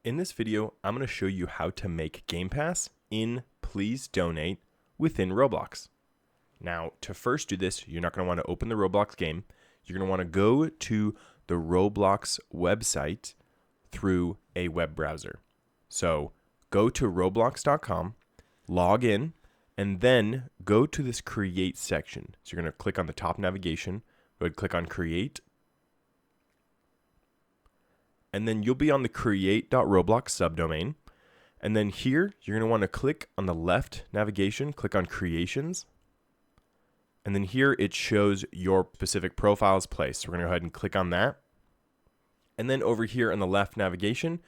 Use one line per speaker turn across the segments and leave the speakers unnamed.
In this video, I'm going to show you how to make Gamepass in Please Donate within Roblox. Now, to first do this, you're not going to want to open the Roblox game. You're going to want to go to the Roblox website through a web browser. So go to roblox.com, log in, and then go to this Create section. So you're going to click on the top navigation, go ahead and click on Create, and then you'll be on the create.roblox subdomain. And then here, you're going to want to click on the left navigation, click on Creations. And then here it shows your specific profile's place. So we're going to go ahead and click on that. And then over here on the left navigation,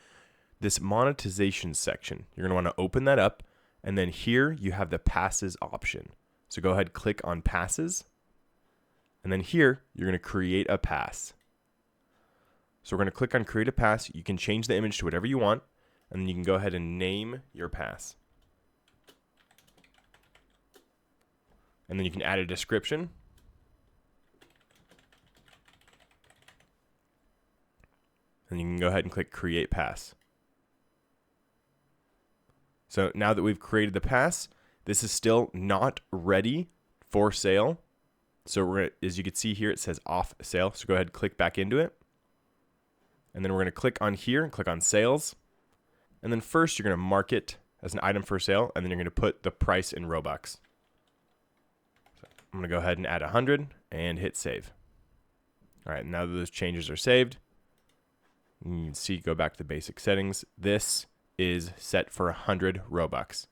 this monetization section, you're going to want to open that up. And then here you have the passes option. So go ahead, click on passes. And then here, you're going to create a pass. So we're going to click on create a pass. You can change the image to whatever you want. And then you can go ahead and name your pass. And then you can add a description. And you can go ahead and click create pass. So now that we've created the pass, this is still not ready for sale. So we're gonna, as you can see here, it says off sale. So go ahead and click back into it. And then we're going to click on here and click on sales. And then first you're going to mark it as an item for sale. And then you're going to put the price in Robux. So I'm going to go ahead and add 100 and hit save. All right, now that those changes are saved, you can see, go back to the basic settings. This is set for 100 Robux.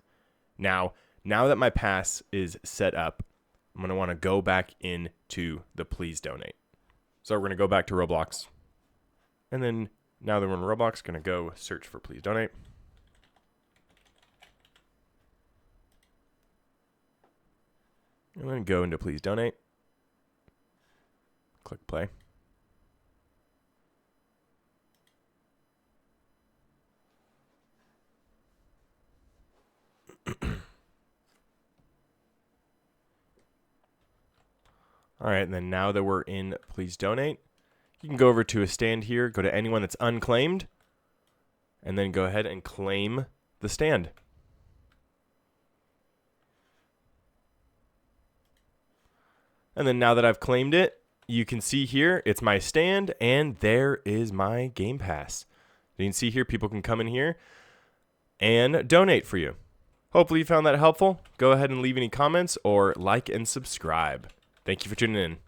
Now that my pass is set up, I'm going to want to go back into the Please Donate. So we're going to go back to Roblox. And then now that we're in Roblox, going to go search for Please Donate. And then go into Please Donate. Click play. All right, and then now that we're in Please Donate, you can go over to a stand here, go to anyone that's unclaimed, and then go ahead and claim the stand. And then now that I've claimed it, you can see here, it's my stand, and there is my Game Pass. You can see here, people can come in here and donate for you. Hopefully you found that helpful. Go ahead and leave any comments or like and subscribe. Thank you for tuning in.